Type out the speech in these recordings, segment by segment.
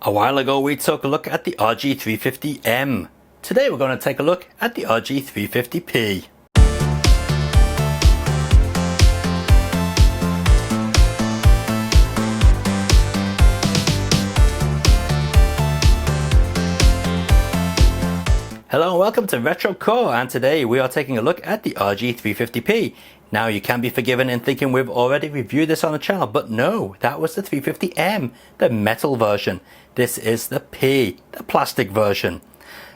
A while ago we took a look at the RG-350M. Today we're going to take a look at the RG-350P. Hello and welcome to Retro Core, and today we are taking a look at the RG-350P. Now you can be forgiven in thinking we've already reviewed this on the channel, but no, that was the 350M, the metal version. This is the P, the plastic version.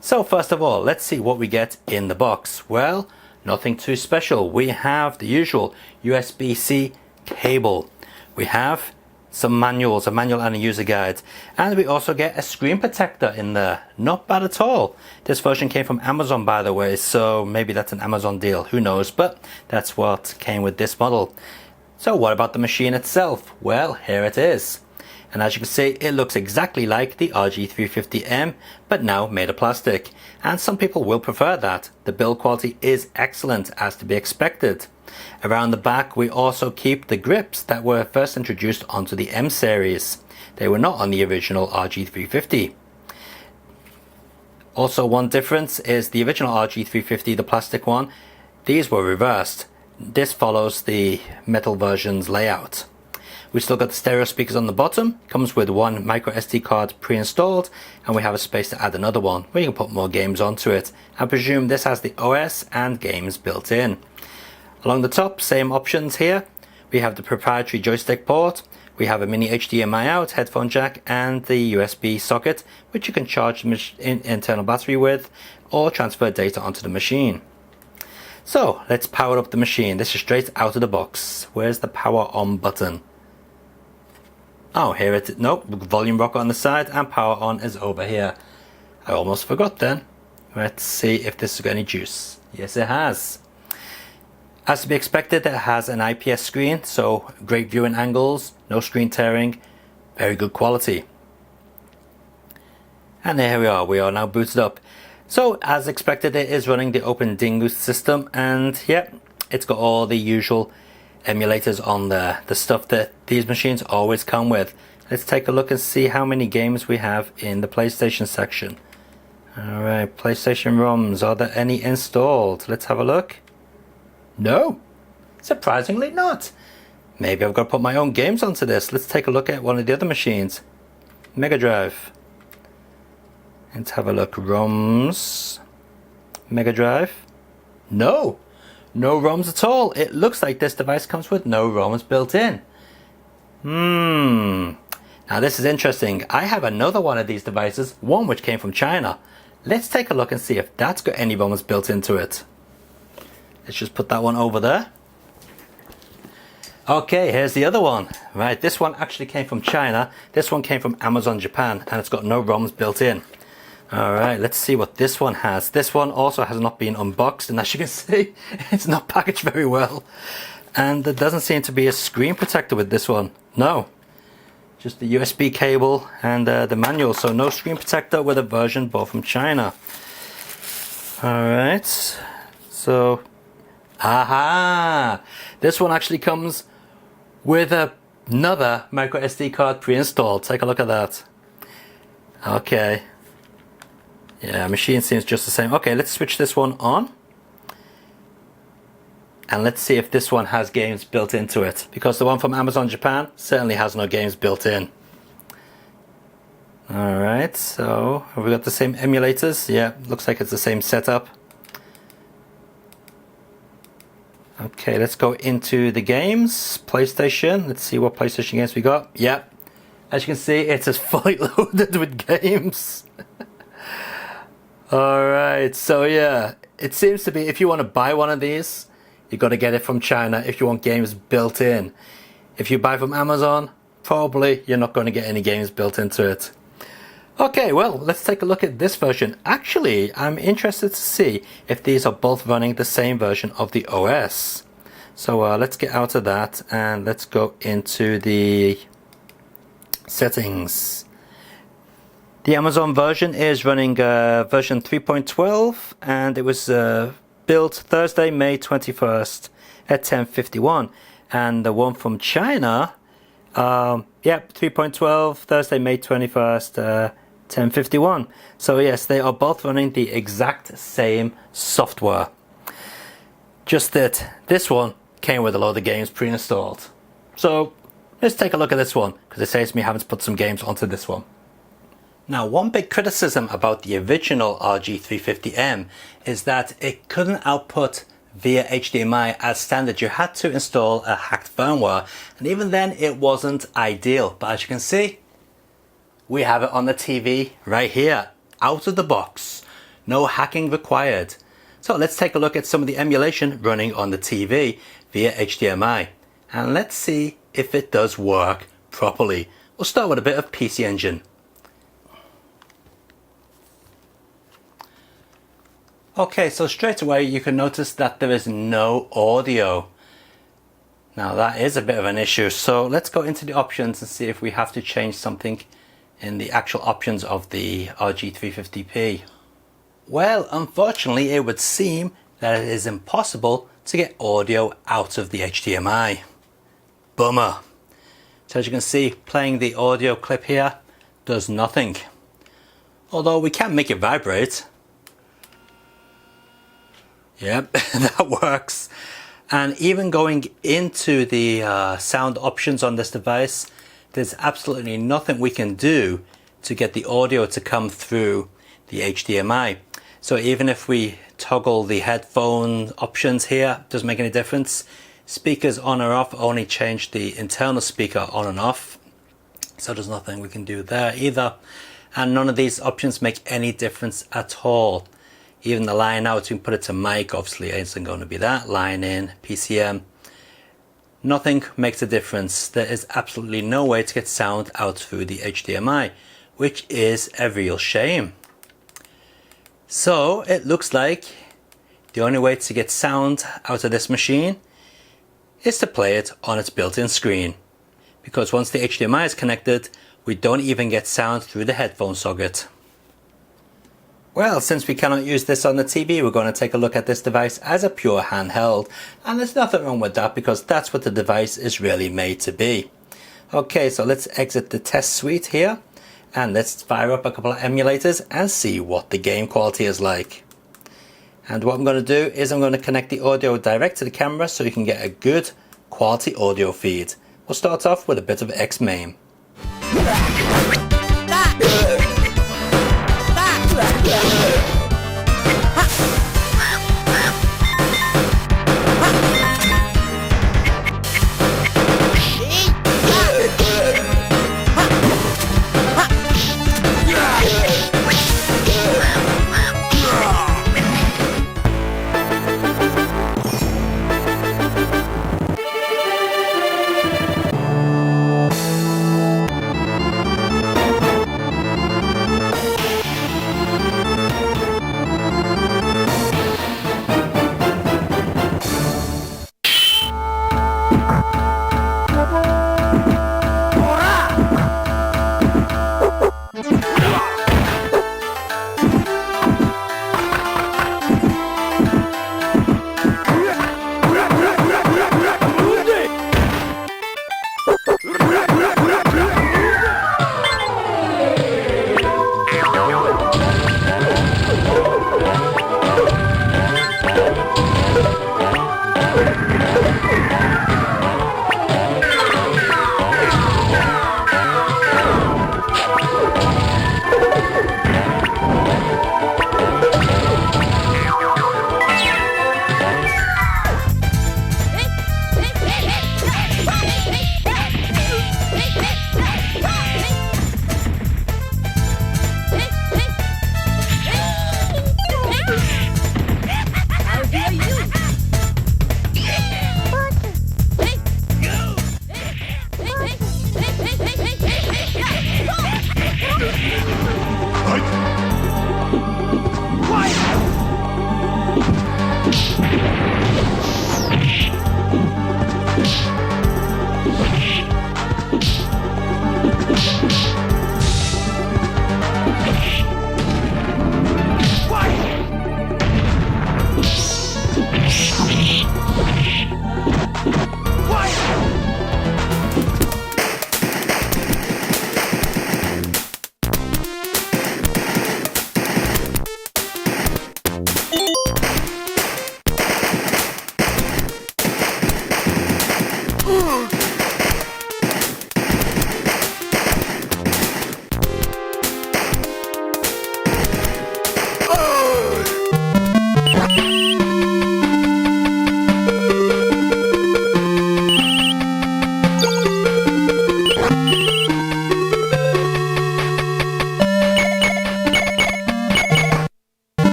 So first of all, let's see what we get in the box. Well, nothing too special. We have the usual USB-C cable. We have some manuals, a manual and a user guide, and we also get a screen protector in there. Not bad at all. This version came from Amazon, by the way, so maybe that's an Amazon deal, who knows, but that's what came with this model. So what about the machine itself? Well, here it is, and as you can see, it looks exactly like the RG-350M, but now made of plastic, and some people will prefer that. The build quality is excellent, as to be expected. Around the back we also keep the grips that were first introduced onto the M series. They were not on the original RG-350. Also, one difference is the original RG-350, the plastic one, these were reversed. This follows the metal version's layout. We still got the stereo speakers on the bottom, comes with one micro SD card pre-installed, and we have a space to add another one where you can put more games onto it. I presume this has the OS and games built in. Along the top, same options here. We have the proprietary joystick port, we have a mini HDMI out, headphone jack, and the USB socket, which you can charge the internal battery with or transfer data onto the machine. So let's power up the machine. This is straight out of the box. Where's the power on button? Oh, here it is. Nope, volume rocker on the side, and power on is over here. I almost forgot then. Let's see if this has got any juice. Yes, it has. As to be expected, it has an IPS screen, so great viewing angles, no screen tearing, very good quality. And there we are now booted up. So as expected, it is running the Open Dingus system, and yeah, it's got all the usual emulators on there, the stuff that these machines always come with. Let's take a look and see how many games we have in the PlayStation section. Alright, PlayStation ROMs, are there any installed? Let's have a look. No, surprisingly not. Maybe I've got to put my own games onto this. Let's take a look at one of the other machines. Mega Drive. Let's have a look. ROMs. Mega Drive. No ROMs at all. It looks like this device comes with no ROMs built in. Now this is interesting. I have another one of these devices, one which came from China. Let's take a look and see if that's got any ROMs built into it. Let's just put that one over there. Okay, here's the other one. Right, this one actually came from China. This one came from Amazon Japan, and it's got no ROMs built in. Alright, let's see what this one has. This one also has not been unboxed, and as you can see, it's not packaged very well. And there doesn't seem to be a screen protector with this one. No. Just the USB cable and the manual, so no screen protector with a version bought from China. Alright, so aha! This one actually comes with another micro SD card pre-installed. Take a look at that. Okay. Yeah, machine seems just the same. Okay, let's switch this one on. And let's see if this one has games built into it. Because the one from Amazon Japan certainly has no games built in. Alright, so have we got the same emulators? Yeah, looks like it's the same setup. Okay, let's go into the games. PlayStation. Let's see what PlayStation games we got. Yep. As you can see, it's as fully loaded with games. Alright, so yeah. It seems to be, if you want to buy one of these, you've got to get it from China if you want games built in. If you buy from Amazon, probably you're not going to get any games built into it. Okay, well, let's take a look at this version. Actually, I'm interested to see if these are both running the same version of the OS. So let's get out of that and let's go into the settings. The Amazon version is running version 3.12, and it was built Thursday, May 21st at 10:51. And the one from China Yep, 3.12, Thursday, May 21st, 10:51. So yes, they are both running the exact same software. Just that this one came with a load of games pre-installed. So let's take a look at this one, because it saves me having to put some games onto this one. Now, one big criticism about the original RG-350M is that it couldn't output via HDMI as standard. You had to install a hacked firmware, and even then it wasn't ideal. But as you can see, we have it on the TV right here, out of the box. No hacking required. So let's take a look at some of the emulation running on the TV via HDMI, and let's see if it does work properly. We'll start with a bit of PC Engine. Okay, so straight away you can notice that there is no audio. Now that is a bit of an issue, so let's go into the options and see if we have to change something in the actual options of the RG-350P. Well, unfortunately it would seem that it is impossible to get audio out of the HDMI. Bummer. So as you can see, playing the audio clip here does nothing. Although we can make it vibrate. Yep, that works. And even going into the sound options on this device, there's absolutely nothing we can do to get the audio to come through the HDMI. So even if we toggle the headphone options here, doesn't make any difference. Speakers on or off only change the internal speaker on and off. So there's nothing we can do there either. And none of these options make any difference at all. Even the line out, you can put it to mic, obviously it isn't going to be that. Line in, PCM. Nothing makes a difference. There is absolutely no way to get sound out through the HDMI, which is a real shame. So it looks like the only way to get sound out of this machine is to play it on its built-in screen. Because once the HDMI is connected, we don't even get sound through the headphone socket. Well, since we cannot use this on the TV, we're going to take a look at this device as a pure handheld. And there's nothing wrong with that, because that's what the device is really made to be. Okay, so let's exit the test suite here. And let's fire up a couple of emulators and see what the game quality is like. And what I'm going to do is I'm going to connect the audio direct to the camera so you can get a good quality audio feed. We'll start off with a bit of MAME.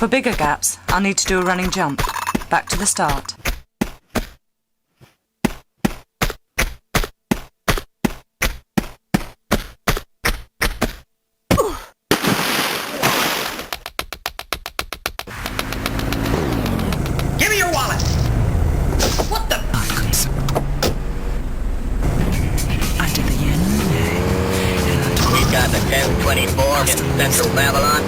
For bigger gaps, I'll need to do a running jump. Back to the start. Give me your wallet! What the? Under the end. We got the 1024 in Central Babylon.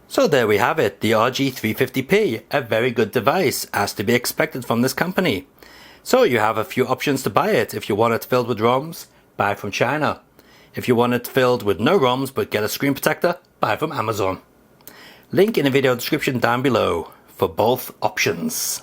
So there we have it, the RG-350P, a very good device, as to be expected from this company. So you have a few options to buy it. If you want it filled with ROMs, buy it from China. If you want it filled with no ROMs but get a screen protector, buy it from Amazon. Link in the video description down below for both options.